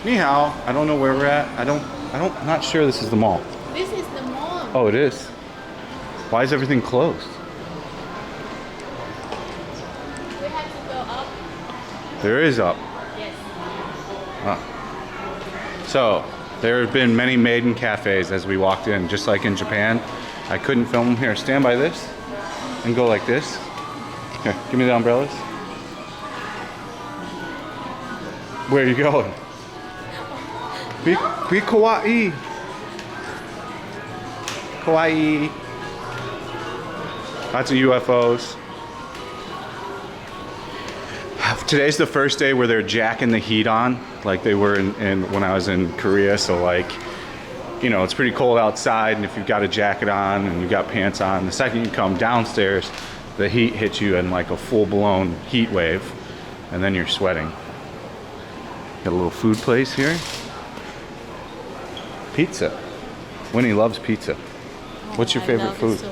Ni hao. I don't know where we're at. Not sure this is the mall. This is the mall. Oh, it is. Why is everything closed? We have to go up. There is up. Yes. So, there have been many maiden cafes as we walked in, just like in Japan. I couldn't film them here. Stand by this and go like this. Here, give me the umbrellas. Where are you going? Be kawaii. Kawaii. Lots of UFOs. Today's the first day where they're jacking the heat on, like they were in when I was in Korea. So like, you know, it's pretty cold outside, and if you've got a jacket on and you've got pants on, the second you come downstairs, the heat hits you in like a full-blown heat wave, and then you're sweating. Got a little food place here. Pizza. Winnie loves pizza. What's your favorite food? So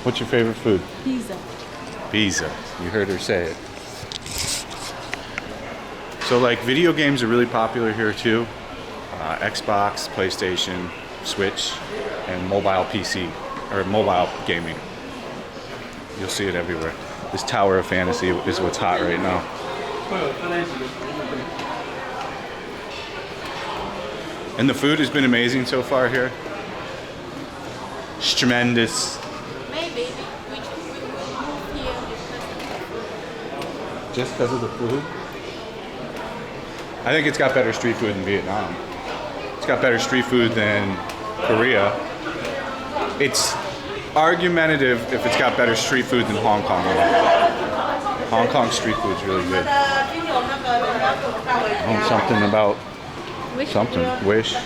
What's your favorite food? pizza. Pizza. You heard her say it. So like video games are really popular here too. Xbox, PlayStation, Switch, and mobile PC, or mobile gaming. You'll see it everywhere. This Tower of Fantasy is what's hot right now. And the food has been amazing so far here. It's tremendous. Maybe we will move here because Just because of the food? I think it's got better street food than Vietnam. It's got better street food than Korea. It's argumentative if it's got better street food than Hong Kong. Hong Kong street food's really good. Oh, something about Wish. something. Wish. I'm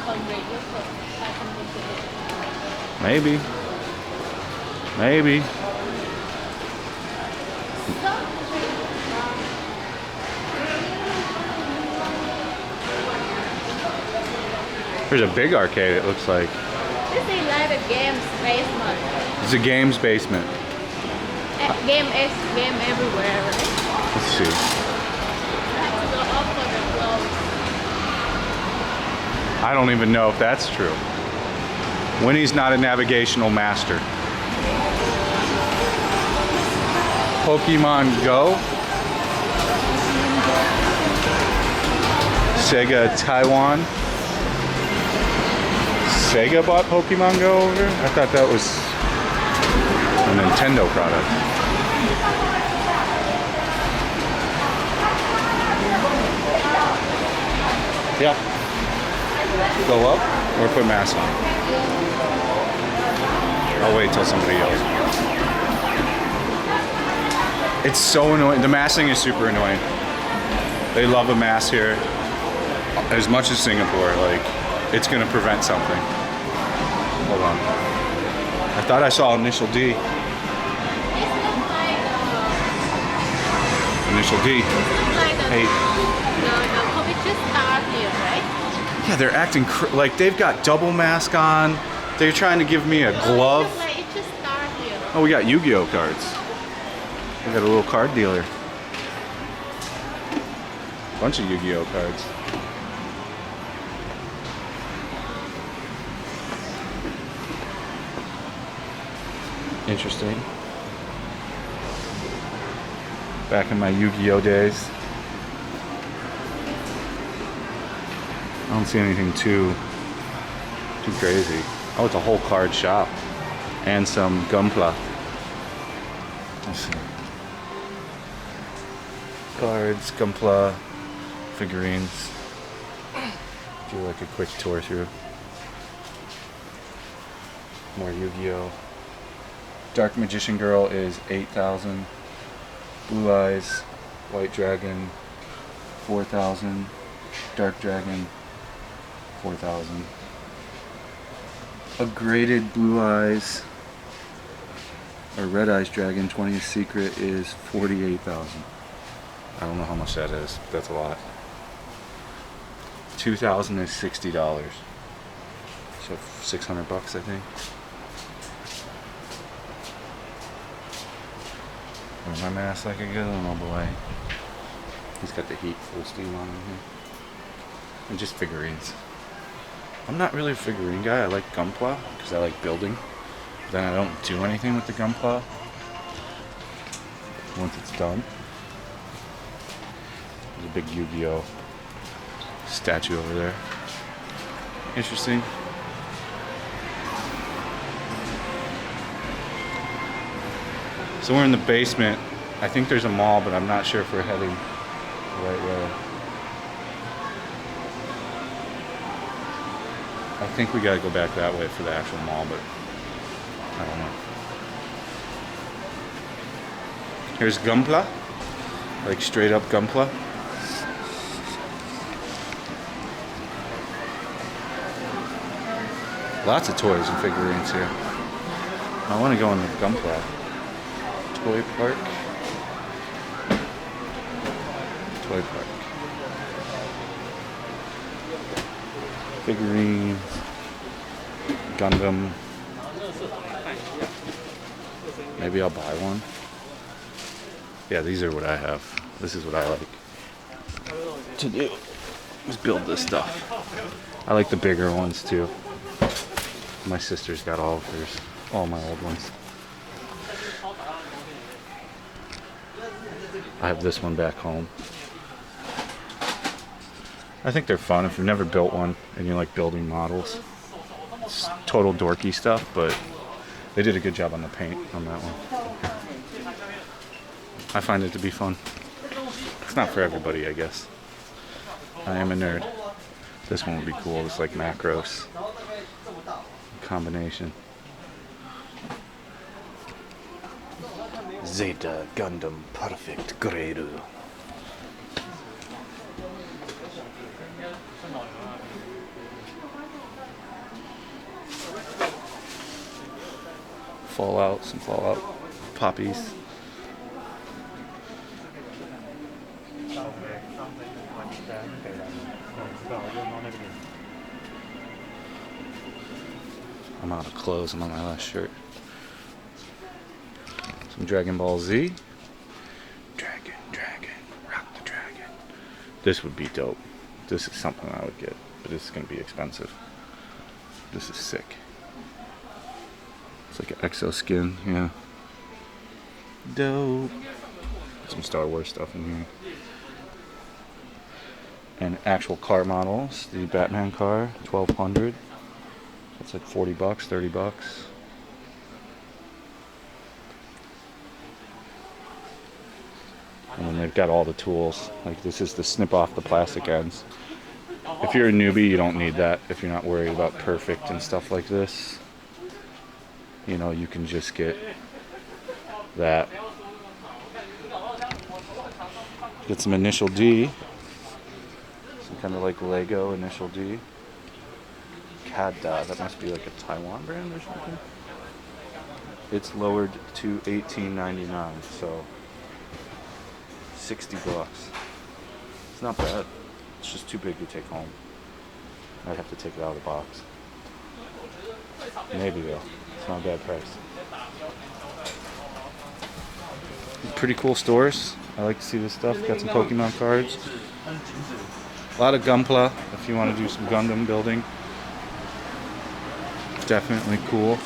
hungry. Maybe. Maybe. There's a big arcade, it looks like. This is like a games basement. It's a games basement. Game everywhere, right? Let's see. We have to go up for the clothes. I don't even know if that's true. Winnie's not a navigational master. Pokemon Go. Sega Taiwan. Sega bought Pokemon Go over here? I thought that was a Nintendo product. Yeah. Go up or put mask on? I'll wait till somebody yells. It's so annoying. The mask thing is super annoying. They love a mask here as much as Singapore. Like, it's gonna prevent something. Hold on. I thought I saw initial D. Initial D. Hey. No, COVID just started here, right? Yeah, they're acting like they've got double mask on. They're trying to give me a glove. It just started here. Oh, we got Yu-Gi-Oh cards. We got a little card dealer. Bunch of Yu-Gi-Oh cards. Interesting. Back in my Yu-Gi-Oh days. I don't see anything too crazy. Oh, it's a whole card shop. And some gunpla. Let's see. Cards, gunpla, figurines. Do like a quick tour through. More Yu-Gi-Oh! Dark Magician Girl is 8,000. Blue Eyes, White Dragon, 4,000. Dark Dragon, 4,000. A graded Blue Eyes or Red Eyes Dragon 20th Secret is 48,000. I don't know how much that is, but that's a lot. 2,000 is $60. So 600 bucks, I think. Wear my mask like a good little boy. He's got the heat full steam on in here. And just figurines. I'm not really a figurine guy. I like Gunpla because I like building. But then I don't do anything with the Gunpla once it's done. There's a big Yu-Gi-Oh statue over there. Interesting. So we're in the basement. I think there's a mall, but I'm not sure if we're heading the right way. I think we gotta go back that way for the actual mall, but I don't know. Here's Gunpla, like straight up Gunpla. Lots of toys and figurines here. I want to go in the Gunpla toy park. Toy park. Figurines, Gundam. Maybe I'll buy one. Yeah, these are what I have. This is what I like to do, is build this stuff. I like the bigger ones too. My sister's got all of hers, all my old ones. I have this one back home. I think they're fun if you've never built one and you like building models. It's total dorky stuff, but they did a good job on the paint on that one. I find it to be fun. It's not for everybody, I guess. I am a nerd. This one would be cool. It's like macros combination. Zeta Gundam Perfect Grade. Fallout, some Fallout poppies. I'm out of clothes. I'm on my last shirt. Some Dragon Ball Z. Dragon, rock the dragon. This would be dope. This is something I would get, but this is going to be expensive. This is sick. It's like an exo skin, yeah. Dope. Some Star Wars stuff in here. And actual car models. The Batman car, 1200. It's like 40 bucks, 30 bucks. And then they've got all the tools. Like this is to snip off the plastic ends. If you're a newbie, you don't need that. If you're not worried about perfect and stuff like this, you know, you can just get that. Get some Initial D. Some kind of like Lego Initial D. Kada, that must be like a Taiwan brand or something. It's lowered to $18.99, so 60 bucks. It's not bad. It's just too big to take home. I'd have to take it out of the box. Maybe though. It's not a bad price. Pretty cool stores. I like to see this stuff. Got some Pokemon cards. A lot of Gunpla if you want to do some Gundam building. Definitely cool.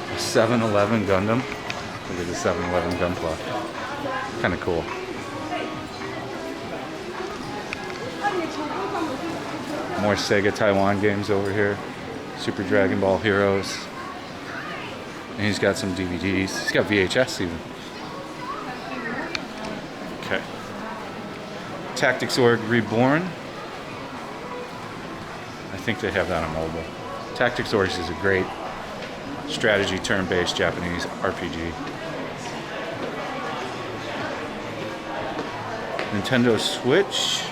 A 7-Eleven Gundam. Look at the 7-Eleven Gunpla. Kind of cool. More Sega Taiwan games over here. Super Dragon Ball Heroes. And he's got some DVDs. He's got VHS even. Okay. Tactics Org Reborn. I think they have that on mobile. Tactics Org is a great strategy turn-based Japanese RPG. Nintendo Switch.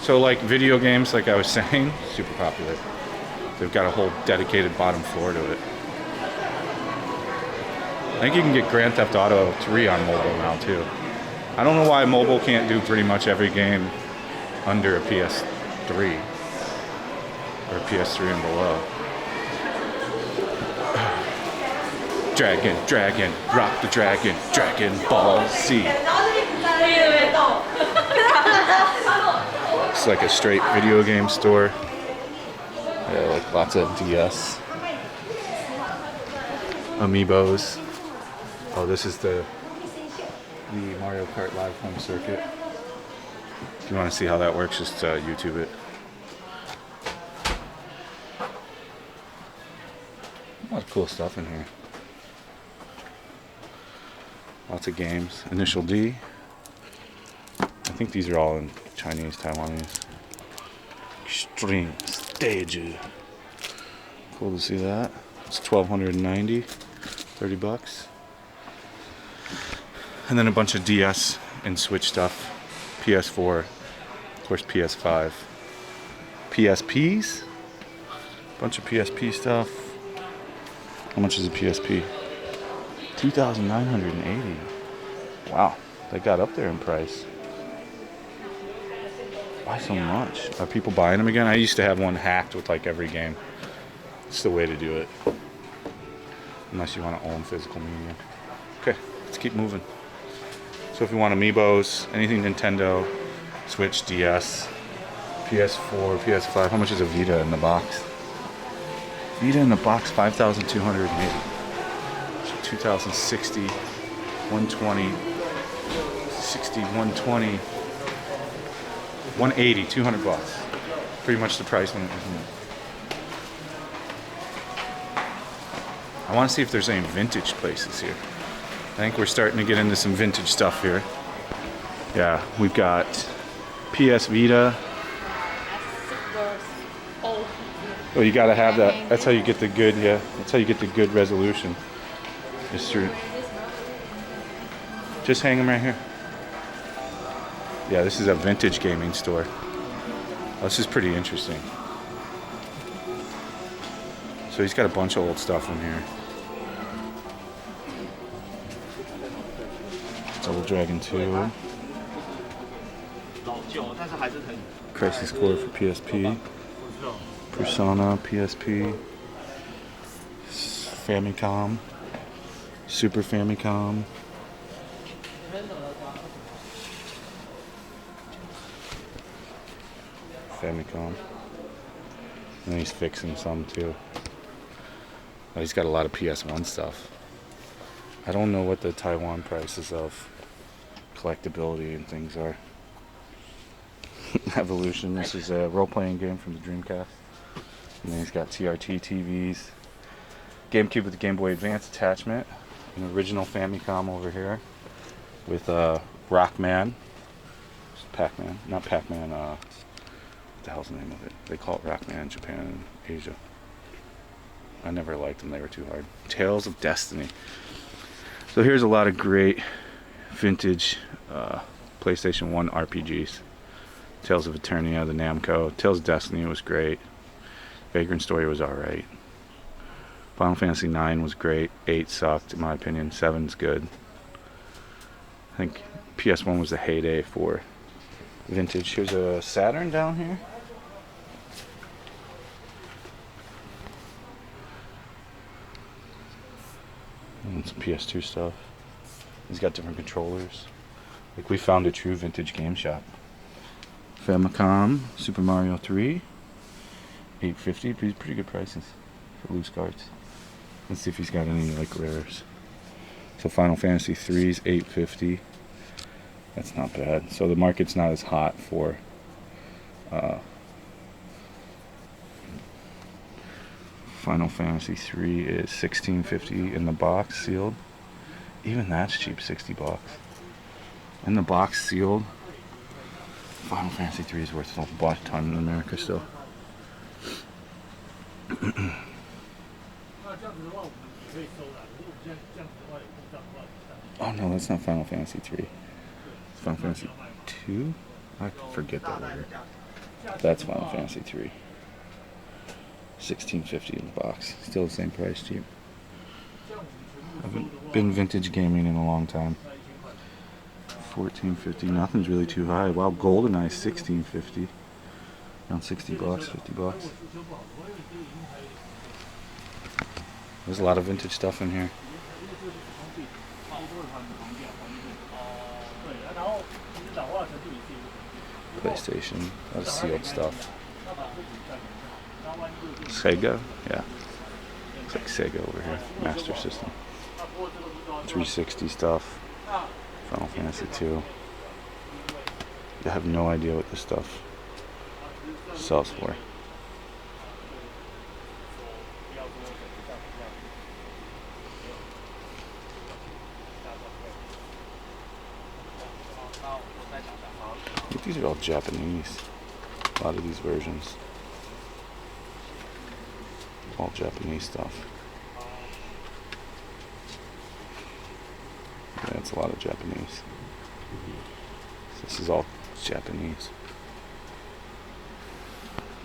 So like video games, like I was saying, super popular. They've got a whole dedicated bottom floor to it. I think you can get Grand Theft Auto 3 on mobile now too. I don't know why mobile can't do pretty much every game under a PS3 or a PS3 and below. Dragon, rock the dragon, Dragon Ball Z. It's like a straight video game store. Yeah, like lots of DS. Amiibos. Oh, this is the Mario Kart Live home circuit. If you want to see how that works, just YouTube it. A lot of cool stuff in here. Lots of games. Initial D. I think these are all in Chinese, Taiwanese. Extreme Stage. Cool to see that. It's $1,290, 30 bucks. And then a bunch of DS and Switch stuff. PS4, of course PS5. PSPs. Bunch of PSP stuff. How much is a PSP? $2,980. Wow, they got up there in price. Why so much? Are people buying them again? I used to have one hacked with like every game. It's the way to do it. Unless you want to own physical media. Okay, let's keep moving. So if you want Amiibos, anything Nintendo, Switch, DS, PS4, PS5, how much is a Vita in the box? Vita in the box, $5,280. So 2,060, 120, 60, 120, 180, 200 bucks. Pretty much the price when it was new. I want to see if there's any vintage places here. I think we're starting to get into some vintage stuff here. Yeah, we've got PS Vita. Oh, you gotta have that. That's how you get the good, yeah. That's how you get the good resolution. Just through. Just hang them right here. Yeah, this is a vintage gaming store. Oh, this is pretty interesting. So he's got a bunch of old stuff in here. Double Dragon 2. Crisis Core for PSP. Persona, PSP. Famicom. Super Famicom. Famicom. And he's fixing some too. Oh, he's got a lot of PS1 stuff. I don't know what the Taiwan prices of collectability and things are. Evolution. This is a role-playing game from the Dreamcast. And then he's got TRT TVs. GameCube with the Game Boy Advance attachment. An original Famicom over here. With Rockman. Pac-Man. Not Pac-Man. What the hell's the name of it? They call it Rockman in Japan and Asia. I never liked them. They were too hard. Tales of Destiny. So here's a lot of great vintage PlayStation 1 RPGs. Tales of Eternia, the Namco. Tales of Destiny was great. Vagrant Story was alright. Final Fantasy 9 was great. 8 sucked, in my opinion. 7's good. I think PS1 was the heyday for vintage. Here's a Saturn down here. And some PS2 stuff. He's got different controllers. Like, we found a true vintage game shop. Famicom, Super Mario 3, $850. Pretty good prices for loose cards. Let's see if he's got any like rares. So Final Fantasy 3's $850. That's not bad. So the market's not as hot for Final Fantasy 3 is $16.50 in the box sealed. Even that's cheap, 60 bucks. In the box sealed. Final Fantasy 3 is worth a bunch of time in America still. Oh no, that's not Final Fantasy 3. It's Final Fantasy 2? I forget that order. That's Final Fantasy 3. $16.50 in the box. Still the same price, cheap. I haven't been vintage gaming in a long time. $14.50. Nothing's really too high. Wow, GoldenEye $16.50. Around 60 bucks, 50 bucks. There's a lot of vintage stuff in here. PlayStation. That's sealed stuff. Sega? Yeah. Looks like Sega over here. Master System. 360 stuff. Final Fantasy 2. I have no idea what this stuff sells for. These are all Japanese. A lot of these versions. All Japanese stuff. Yeah, it's a lot of Japanese. This is all Japanese.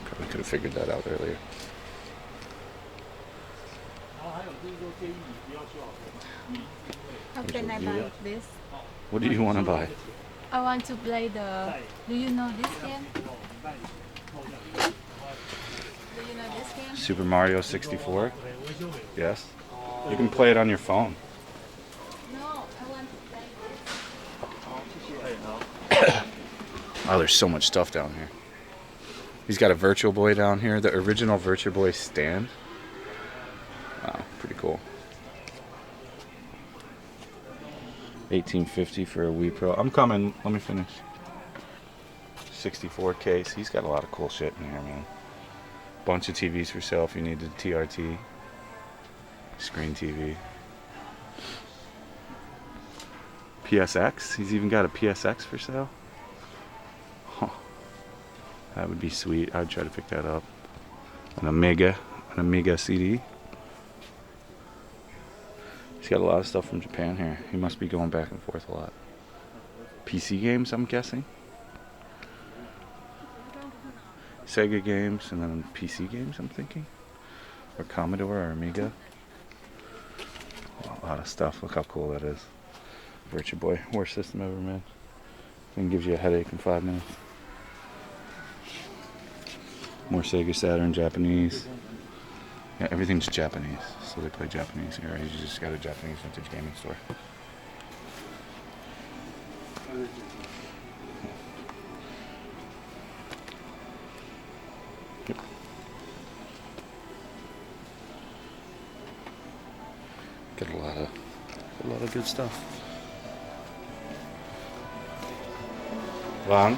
Probably could have figured that out earlier. How can I buy this? What do you want to buy? I want to play the. Do you know this game? Do you know this game? Super Mario 64? Yes. You can play it on your phone. No, I want to play this. Oh, there's so much stuff down here. He's got a Virtual Boy down here, the original Virtual Boy stand. Wow, pretty cool. $18.50 for a Wii Pro. I'm coming. Let me finish. 64 case. He's got a lot of cool shit in here, man. Bunch of TVs for sale if you need the TRT. Screen TV. PSX. He's even got a PSX for sale. Huh. That would be sweet. I'd try to pick that up. An Amiga CD. He's got a lot of stuff from Japan here. He must be going back and forth a lot. PC games, I'm guessing. Sega games, and then PC games, I'm thinking. Or Commodore or Amiga. A lot of stuff. Look how cool that is. Virtual Boy. Worst system ever made. Thing gives you a headache in 5 minutes. More Sega Saturn, Japanese. Yeah, everything's Japanese, so they play Japanese here. You just got a Japanese vintage gaming store. Yep. Got a lot of good stuff. Long.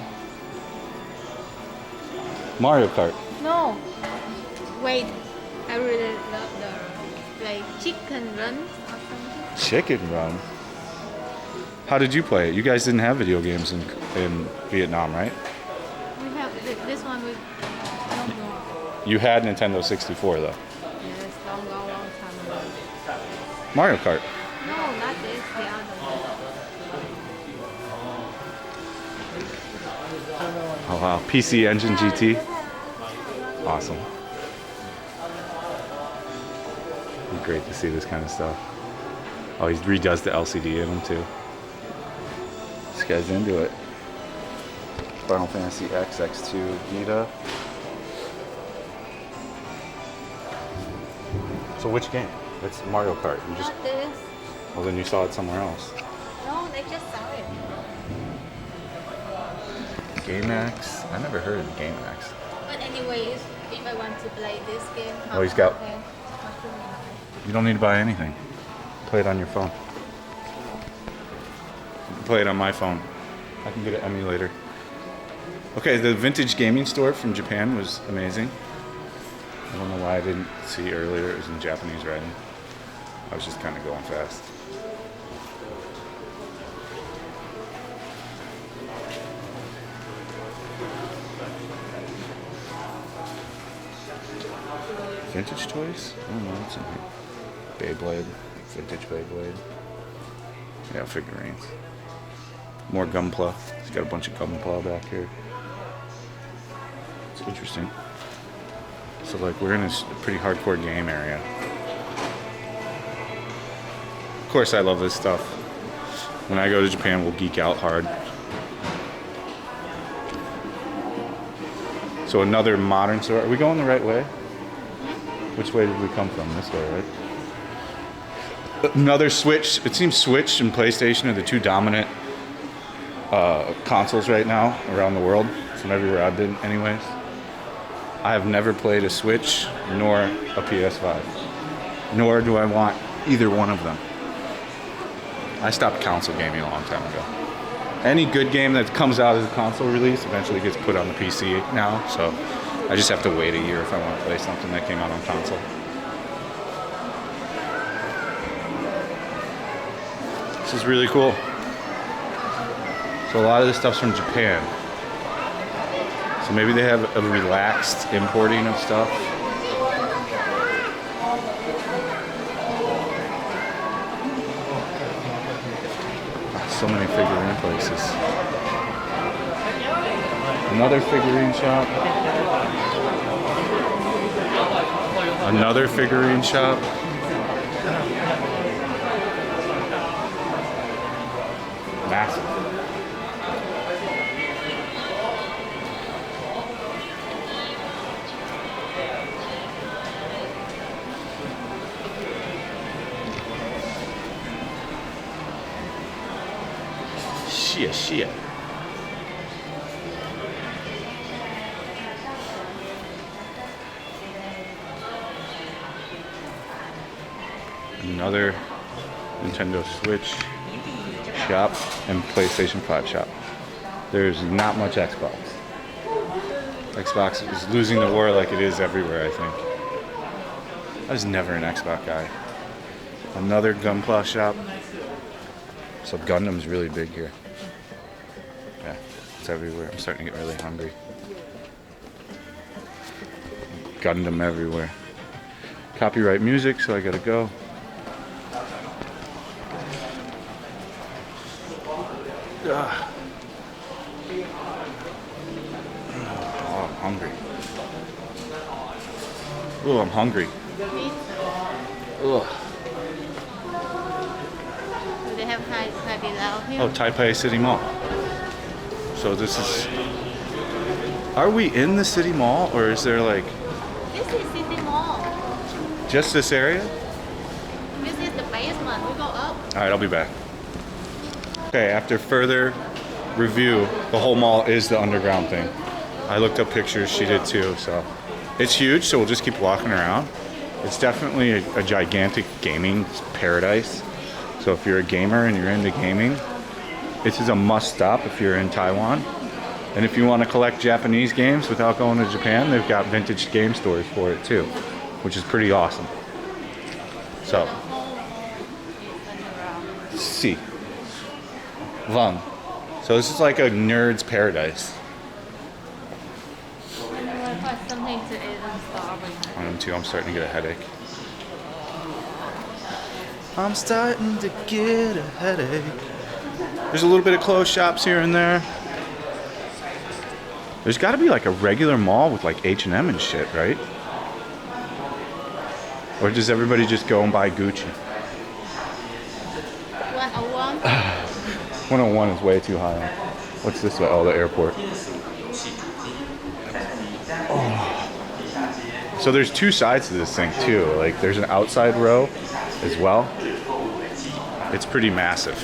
Mario Kart. No. Wait. I really love the like chicken run or something. Chicken Run? How did you play it? You guys didn't have video games in Vietnam, right? We have this one with long. You had Nintendo 64 though. Yes, long time ago. Mario Kart. No, not this. The other one. Oh wow. PC Engine GT. Awesome. Great to see this kind of stuff. Oh, he redoes the LCD in them too. This guy's into it. Final Fantasy X, X2, Vita. So which game? It's Mario Kart. You just. Not this. Well, then you saw it somewhere else. No, they just saw it. GameX. I never heard of GameX. But anyways, if I want to play this game, Oh, he's got. okay. You don't need to buy anything. Play it on your phone. You can play it on my phone. I can get an emulator. Okay, the vintage gaming store from Japan was amazing. I don't know why I didn't see earlier. It was in Japanese writing. I was just kind of going fast. Vintage toys? I don't know what's in here. Beyblade, vintage Beyblade. Yeah, figurines. More Gunpla. He's got a bunch of Gunpla back here. It's interesting. So like we're in a pretty hardcore game area. Of course I love this stuff. When I go to Japan, we'll geek out hard. So another modern store. Are we going the right way? Which way did we come from? This way, right? Another Switch. It seems Switch and PlayStation are the two dominant consoles right now around the world. from everywhere I've been anyways. I have never played a Switch nor a PS5. Nor do I want either one of them. I stopped console gaming a long time ago. Any good game that comes out as a console release eventually gets put on the PC now, so I just have to wait a year if I want to play something that came out on console. This is really cool. So a lot of this stuff's from Japan. So maybe they have a relaxed importing of stuff. So many figurine places. Another figurine shop. Another figurine shop. Massive. Shit. Another Nintendo Switch shop and PlayStation 5 shop. There's not much Xbox. Xbox is losing the war like it is everywhere, I think. I was never an Xbox guy. Another Gunpla shop. So Gundam's really big here. Yeah, it's everywhere. I'm starting to get really hungry. Gundam everywhere. Copyright music, so I gotta go. Ugh. Oh, I'm hungry. Oh, I'm hungry. Ugh. Do they have Haidilao here? Oh, Taipei City Mall. So this is... Are we in the city mall, or is there like... This is City Mall. Just this area? This is the basement. We go up. Alright, I'll be back. Okay, after further review, the whole mall is the underground thing. I looked up pictures, she did too, so. It's huge, so we'll just keep walking around. It's definitely a gigantic gaming paradise. So if you're a gamer and you're into gaming, this is a must stop if you're in Taiwan. And if you want to collect Japanese games without going to Japan, they've got vintage game stores for it too, which is pretty awesome. So, see. Vâng. So this is like a nerd's paradise. Something to eat and starving. I am too. I'm starting to get a headache. I'm starting to get a headache. There's a little bit of clothes shops here and there. There's got to be like a regular mall with like H&M and shit, right? Or does everybody just go and buy Gucci? 101. 101 is way too high. What's this way? Oh, the airport. Oh. So there's two sides to this thing too. Like there's an outside row as well. It's pretty massive.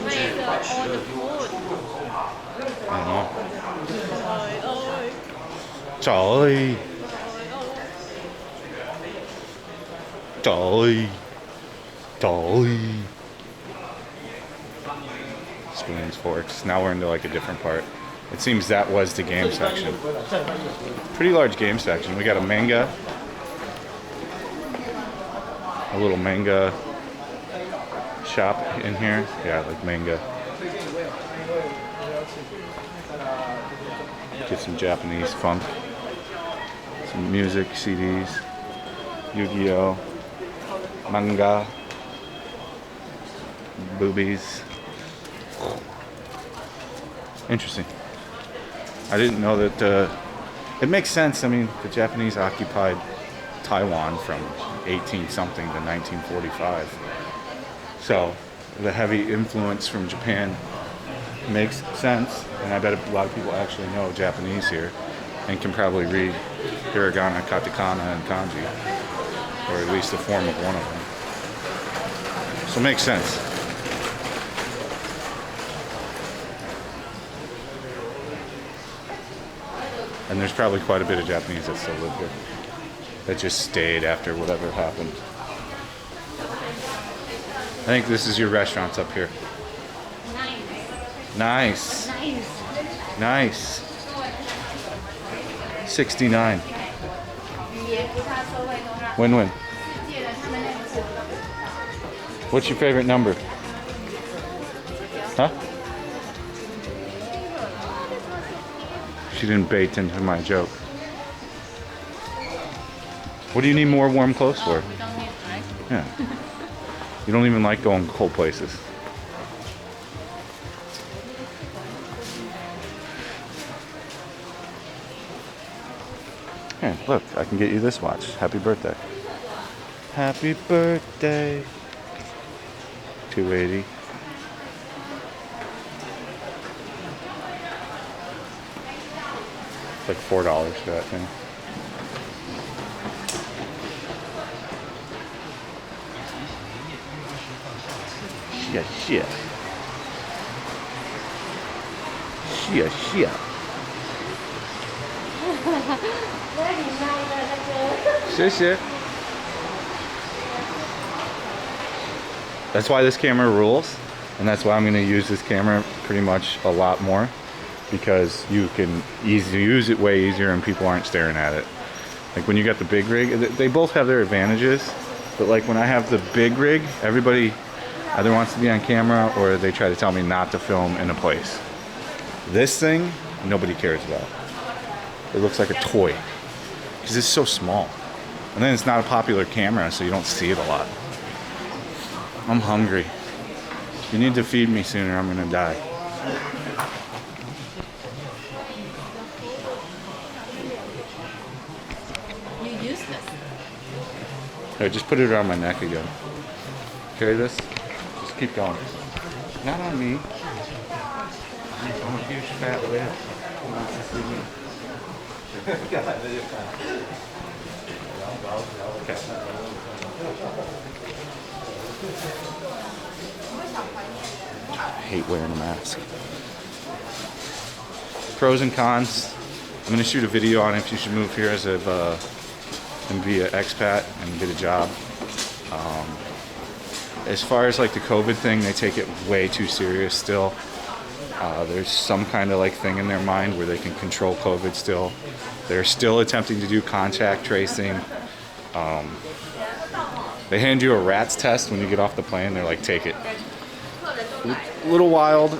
Where's all the food? I don't know. Charlie. Dolly. Spoons, forks. Now we're into like a different part. It seems that was the game section. Pretty large game section. We got a manga. A little manga shop in here. Yeah, like manga. Get some Japanese funk. Some music, CDs. Yu-Gi-Oh! Manga. Boobies. Interesting. I didn't know that. It makes sense. I mean, the Japanese occupied Taiwan from 18-something to 1945. So, the heavy influence from Japan makes sense. And I bet a lot of people actually know Japanese here and can probably read hiragana, katakana, and kanji. Or at least a form of one of them. So it makes sense. And there's probably quite a bit of Japanese that still live here. That just stayed after whatever happened. I think this is your restaurants up here. Nice. Nice. 69. Win-win. What's your favorite number? Huh? She didn't bait into my joke. What do you need more warm clothes for? We don't need, right? Yeah. You don't even like going cold places. Here, look, I can get you this watch. Happy birthday. Happy birthday. 280. It's like $4 for that thing. Shit. Shit. That's why this camera rules, and that's why I'm going to use this camera pretty much a lot more, because you can use it way easier and people aren't staring at it. Like when you got the big rig, they both have their advantages, but like when I have the big rig, everybody either wants to be on camera or they try to tell me not to film in a place. This thing, nobody cares about. It looks like a toy because it's so small. And then it's not a popular camera, so you don't see it a lot. I'm hungry. You need to feed me sooner, I'm gonna die. You use this. Here, just put it around my neck again. Carry this. Just keep going. Not on me. I'm a huge fat lid. Who wants to see me? Okay. I hate wearing a mask. Pros and cons. I'm going to shoot a video on if you should move here as a and be an expat and get a job. As far as like the COVID thing, they take it way too serious still. There's some kind of like thing in their mind where they can control COVID still. They're still attempting to do contact tracing. They hand you a RATS test when you get off the plane. They're like, take it. A little wild.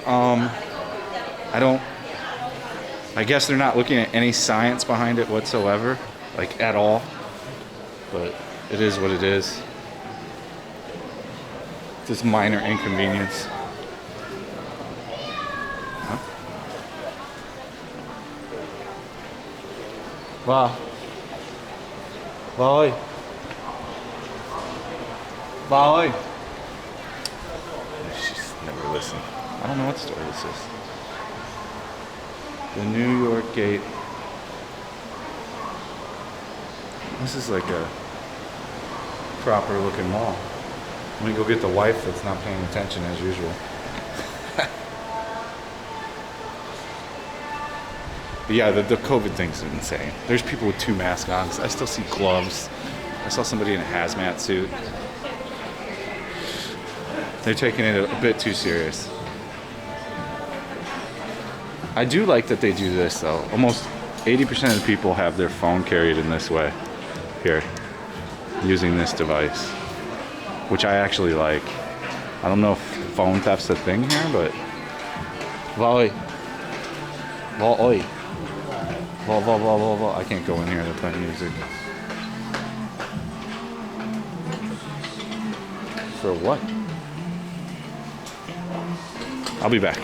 I guess they're not looking at any science behind it whatsoever, like at all. But it is what it is. Just minor inconvenience. Huh? Wow. Boy. Boy. She's never listened. I don't know what story this is. The New York Gate. This is like a proper looking mall. I'm gonna go get the wife that's not paying attention as usual. But yeah, the COVID thing's insane. There's people with 2 masks on. I still see gloves. I saw somebody in a hazmat suit. They're taking it a bit too serious. I do like that they do this though. Almost 80% of the people have their phone carried in this way. Here, using this device. Which I actually like. I don't know if phone theft's a thing here, but... Volley. Volley. I can't go in here, they're playing music. For what? I'll be back.